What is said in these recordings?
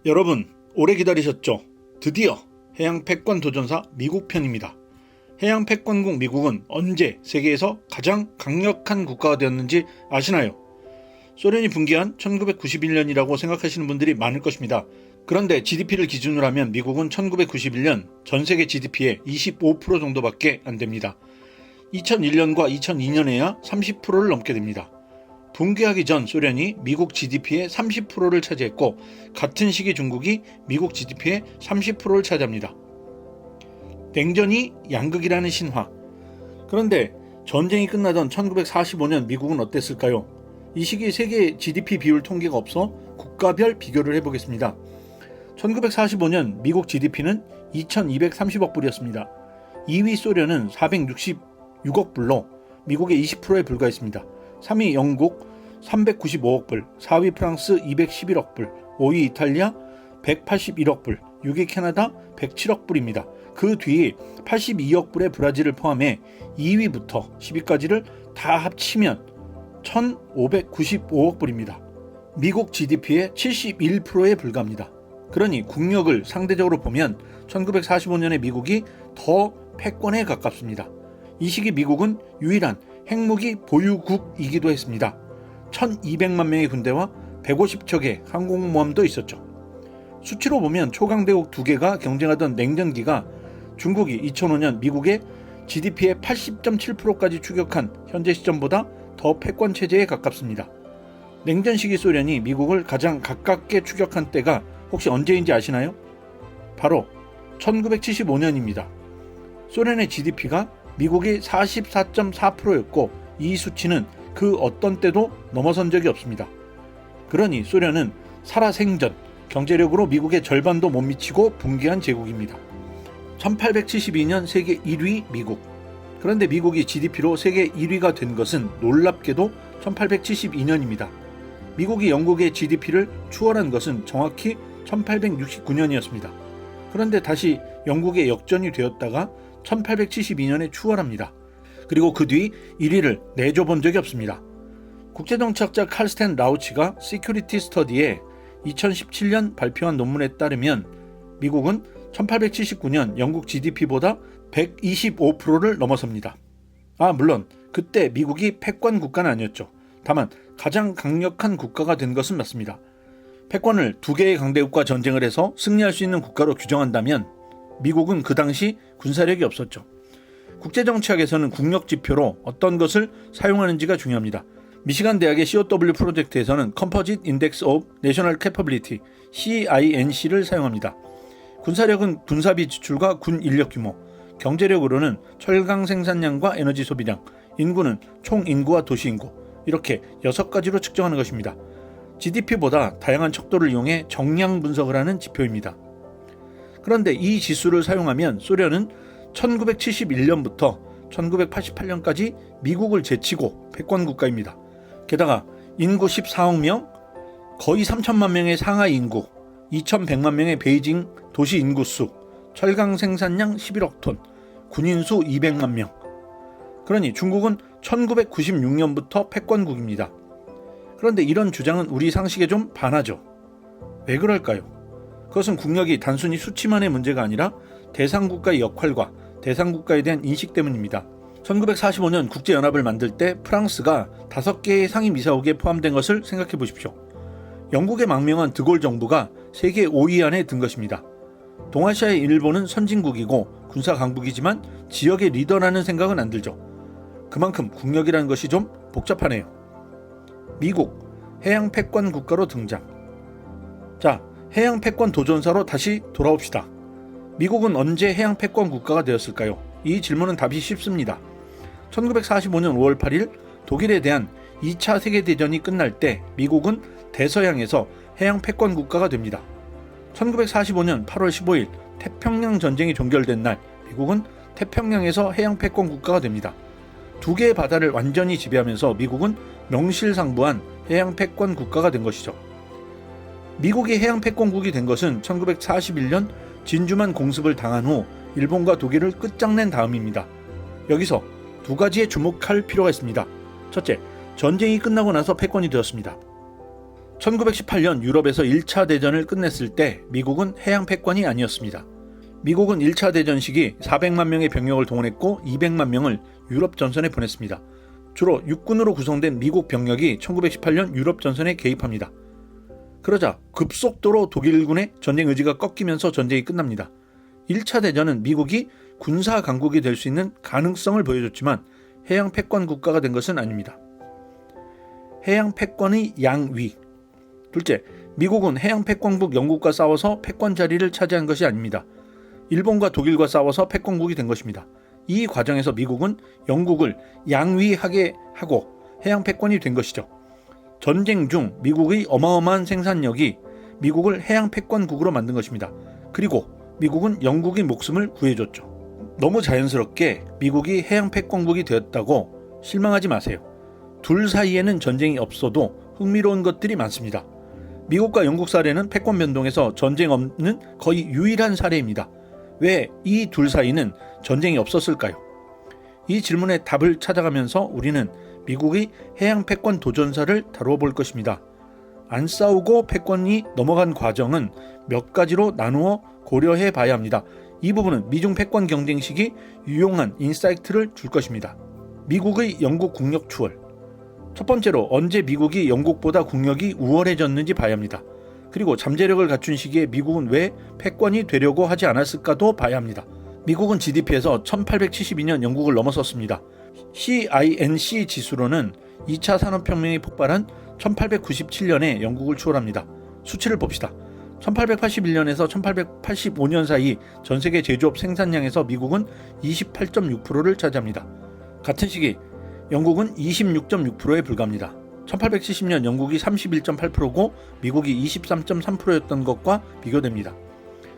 여러분, 오래 기다리셨죠? 드디어 해양 패권 도전사 미국 편입니다. 해양 패권국 미국은 언제 세계에서 가장 강력한 국가가 되었는지 아시나요? 소련이 붕괴한 1991년이라고 생각하시는 분들이 많을 것입니다. 그런데 GDP를 기준으로 하면 미국은 1991년 전 세계 GDP의 25% 정도밖에 안 됩니다. 2001년과 2002년에야 30%를 넘게 됩니다. 붕괴하기 전 소련이 미국 GDP의 30%를 차지했고 같은 시기 중국이 미국 GDP의 30%를 차지합니다. 냉전이 양극이라는 신화. 그런데 전쟁이 끝나던 1945년 미국은 어땠을까요? 이 시기 세계 GDP 비율 통계가 없어 국가별 비교를 해보겠습니다. 1945년 미국 GDP는 2230억 불이었습니다. 2위 소련은 466억 불로 미국의 20%에 불과했습니다. 3위 영국 395억 불, 4위 프랑스 211억 불, 5위 이탈리아 181억 불, 6위 캐나다 107억 불입니다. 그 뒤 82억 불의 브라질을 포함해 2위부터 10위까지를 다 합치면 1595억 불입니다. 미국 GDP의 71%에 불과합니다. 그러니 국력을 상대적으로 보면 1945년의 미국이 더 패권에 가깝습니다. 이 시기 미국은 유일한 핵무기 보유국이기도 했습니다. 1200만 명의 군대와 150척의 항공모함도 있었죠. 수치로 보면 초강대국 두 개가 경쟁하던 냉전기가 중국이 2005년 미국의 GDP의 80.7%까지 추격한 현재 시점보다 더 패권 체제에 가깝습니다. 냉전 시기 소련이 미국을 가장 가깝게 추격한 때가 혹시 언제인지 아시나요? 바로 1975년입니다. 소련의 GDP가 미국이 44.4%였고 이 수치는 그 어떤 때도 넘어선 적이 없습니다. 그러니 소련은 살아생전 경제력으로 미국의 절반도 못 미치고 붕괴한 제국입니다. 1872년 세계 1위 미국. 그런데 미국이 GDP로 세계 1위가 된 것은 놀랍게도 1872년입니다. 미국이 영국의 GDP를 추월한 것은 정확히 1869년이었습니다. 그런데 다시 영국의 역전이 되었다가 1872년에 추월합니다. 그리고 그 뒤 1위를 내줘본 적이 없습니다. 국제정치학자 칼스텐 라우치가 시큐리티 스터디에 2017년 발표한 논문에 따르면 미국은 1879년 영국 GDP보다 125%를 넘어섭니다. 물론 그때 미국이 패권 국가는 아니었죠. 다만 가장 강력한 국가가 된 것은 맞습니다. 패권을 두 개의 강대국과 전쟁을 해서 승리할 수 있는 국가로 규정한다면 미국은 그 당시 군사력이 없었죠. 국제정치학에서는 국력지표로 어떤 것을 사용하는지가 중요합니다. 미시간 대학의 COW 프로젝트에서는 Composite Index of National Capability CINC를 사용합니다. 군사력은 군사비 지출과 군 인력 규모, 경제력으로는 철강 생산량과 에너지 소비량, 인구는 총 인구와 도시 인구, 이렇게 6가지로 측정하는 것입니다. GDP보다 다양한 척도를 이용해 정량 분석을 하는 지표입니다. 그런데 이 지수를 사용하면 소련은 1971년부터 1988년까지 미국을 제치고 패권 국가입니다. 게다가 인구 14억 명, 거의 3천만 명의 상하이 인구, 2100만 명의 베이징 도시 인구수, 철강 생산량 11억 톤, 군인 수 200만 명. 그러니 중국은 1996년부터 패권국입니다. 그런데 이런 주장은 우리 상식에 좀 반하죠. 왜 그럴까요? 그것은 국력이 단순히 수치만의 문제가 아니라 대상국가의 역할과 대상국가에 대한 인식 때문입니다. 1945년 국제연합을 만들 때 프랑스가 5개의 상위 미사국에 포함된 것을 생각해 보십시오. 영국의 망명한 드골 정부가 세계 5위 안에 든 것입니다. 동아시아의 일본은 선진국이고 군사 강국이지만 지역의 리더라는 생각은 안 들죠. 그만큼 국력이라는 것이 좀 복잡하네요. 미국, 해양 패권 국가로 등장. 자, 해양 패권 도전사로 다시 돌아옵시다. 미국은 언제 해양 패권 국가가 되었을까요? 이 질문은 답이 쉽습니다. 1945년 5월 8일 독일에 대한 2차 세계대전이 끝날 때 미국은 대서양에서 해양 패권 국가가 됩니다. 1945년 8월 15일 태평양 전쟁이 종결된 날 미국은 태평양에서 해양 패권 국가가 됩니다. 두 개의 바다를 완전히 지배하면서 미국은 명실상부한 해양 패권 국가가 된 것이죠. 미국이 해양 패권국이 된 것은 1941년 진주만 공습을 당한 후 일본과 독일을 끝장낸 다음입니다. 여기서 두 가지에 주목할 필요가 있습니다. 첫째, 전쟁이 끝나고 나서 패권이 되었습니다. 1918년 유럽에서 1차 대전을 끝냈을 때 미국은 해양 패권이 아니었습니다. 미국은 1차 대전 시기 400만 명의 병력을 동원했고 200만 명을 유럽 전선에 보냈습니다. 주로 육군으로 구성된 미국 병력이 1918년 유럽 전선에 개입합니다. 그러자 급속도로 독일군의 전쟁 의지가 꺾이면서 전쟁이 끝납니다. 1차 대전은 미국이 군사 강국이 될 수 있는 가능성을 보여줬지만 해양 패권 국가가 된 것은 아닙니다. 해양 패권의 양위. 둘째, 미국은 해양 패권국 영국과 싸워서 패권 자리를 차지한 것이 아닙니다. 일본과 독일과 싸워서 패권국이 된 것입니다. 이 과정에서 미국은 영국을 양위하게 하고 해양 패권이 된 것이죠. 전쟁 중 미국의 어마어마한 생산력이 미국을 해양 패권국으로 만든 것입니다. 그리고 미국은 영국의 목숨을 구해줬죠. 너무 자연스럽게 미국이 해양 패권국이 되었다고 실망하지 마세요. 둘 사이에는 전쟁이 없어도 흥미로운 것들이 많습니다. 미국과 영국 사례는 패권 변동에서 전쟁 없는 거의 유일한 사례입니다. 왜 이 둘 사이는 전쟁이 없었을까요? 이 질문에 답을 찾아가면서 우리는 미국의 해양 패권 도전사를 다루어 볼 것입니다. 안 싸우고 패권이 넘어간 과정은 몇 가지로 나누어 고려해 봐야 합니다. 이 부분은 미중 패권 경쟁 시기 유용한 인사이트를 줄 것입니다. 미국의 영국 국력 추월. 첫 번째로 언제 미국이 영국보다 국력이 우월해졌는지 봐야 합니다. 그리고 잠재력을 갖춘 시기에 미국은 왜 패권이 되려고 하지 않았을까도 봐야 합니다. 미국은 GDP에서 1872년 영국을 넘어섰습니다. CINC 지수로는 2차 산업혁명이 폭발한 1897년에 영국을 추월합니다. 수치를 봅시다. 1881년에서 1885년 사이 전세계 제조업 생산량에서 미국은 28.6%를 차지합니다. 같은 시기 영국은 26.6%에 불과합니다. 1870년 영국이 31.8%고 미국이 23.3%였던 것과 비교됩니다.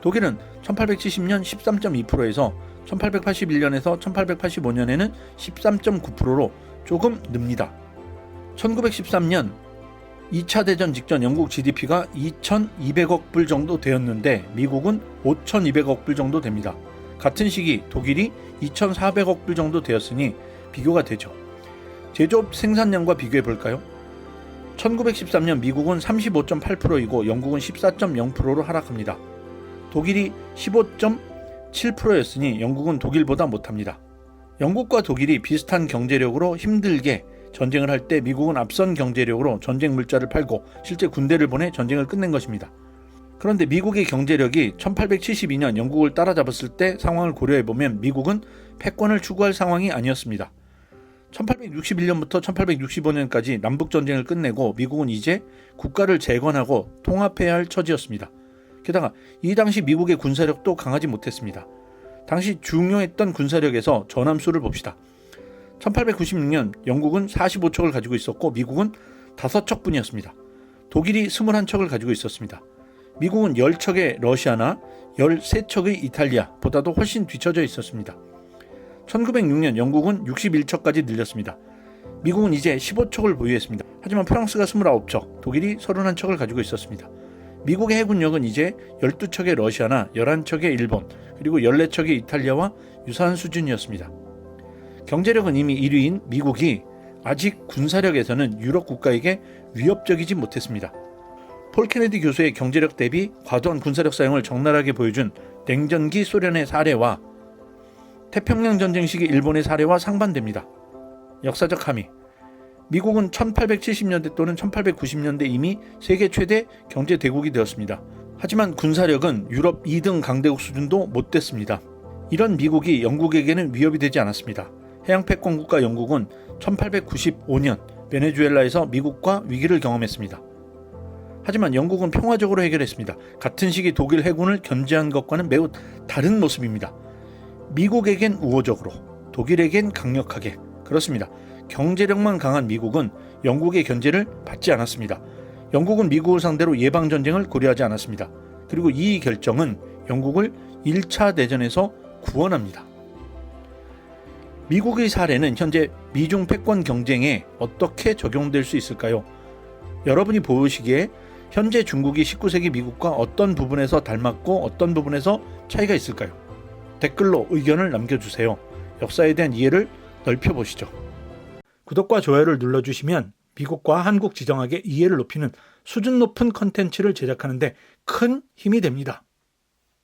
독일은 1870년 13.2%에서 1881년에서 1885년에는 13.9%로 조금 늡니다. 1913년 2차 대전 직전 영국 GDP가 2,200억 불 정도 되었는데 미국은 5,200억 불 정도 됩니다. 같은 시기 독일이 2,400억 불 정도 되었으니 비교가 되죠. 제조업 생산량과 비교해 볼까요? 1913년 미국은 35.8%이고 영국은 14.0%로 하락합니다. 독일이 15.7%였으니 영국은 독일보다 못합니다. 영국과 독일이 비슷한 경제력으로 힘들게 전쟁을 할 때 미국은 앞선 경제력으로 전쟁 물자를 팔고 실제 군대를 보내 전쟁을 끝낸 것입니다. 그런데 미국의 경제력이 1872년 영국을 따라잡았을 때 상황을 고려해보면 미국은 패권을 추구할 상황이 아니었습니다. 1861년부터 1865년까지 남북전쟁을 끝내고 미국은 이제 국가를 재건하고 통합해야 할 처지였습니다. 게다가 이 당시 미국의 군사력도 강하지 못했습니다. 당시 중요했던 군사력에서 전함수를 봅시다. 1896년 영국은 45척을 가지고 있었고 미국은 5척뿐이었습니다. 독일이 21척을 가지고 있었습니다. 미국은 10척의 러시아나 13척의 이탈리아보다도 훨씬 뒤처져 있었습니다. 1906년 영국은 61척까지 늘렸습니다. 미국은 이제 15척을 보유했습니다. 하지만 프랑스가 29척, 독일이 31척을 가지고 있었습니다. 미국의 해군력은 이제 12척의 러시아나 11척의 일본, 그리고 14척의 이탈리아와 유사한 수준이었습니다. 경제력은 이미 1위인 미국이 아직 군사력에서는 유럽 국가에게 위협적이지 못했습니다. 폴 케네디 교수의 경제력 대비 과도한 군사력 사용을 적나라하게 보여준 냉전기 소련의 사례와 태평양 전쟁 시기 일본의 사례와 상반됩니다. 역사적 함의. 미국은 1870년대 또는 1890년대 이미 세계 최대 경제 대국이 되었습니다. 하지만 군사력은 유럽 2등 강대국 수준도 못 됐습니다. 이런 미국이 영국에게는 위협이 되지 않았습니다. 해양 패권 국가 영국은 1895년 베네수엘라에서 미국과 위기를 경험했습니다. 하지만 영국은 평화적으로 해결했습니다. 같은 시기 독일 해군을 견제한 것과는 매우 다른 모습입니다. 미국에겐 우호적으로, 독일에겐 강력하게. 그렇습니다. 경제력만 강한 미국은 영국의 견제를 받지 않았습니다. 영국은 미국을 상대로 예방전쟁을 고려하지 않았습니다. 그리고 이 결정은 영국을 1차 대전에서 구원합니다. 미국의 사례는 현재 미중 패권 경쟁에 어떻게 적용될 수 있을까요? 여러분이 보시기에 현재 중국이 19세기 미국과 어떤 부분에서 닮았고 어떤 부분에서 차이가 있을까요? 댓글로 의견을 남겨주세요. 역사에 대한 이해를 넓혀보시죠. 구독과 좋아요를 눌러주시면 미국과 한국 지정학의 이해를 높이는 수준 높은 컨텐츠를 제작하는데 큰 힘이 됩니다.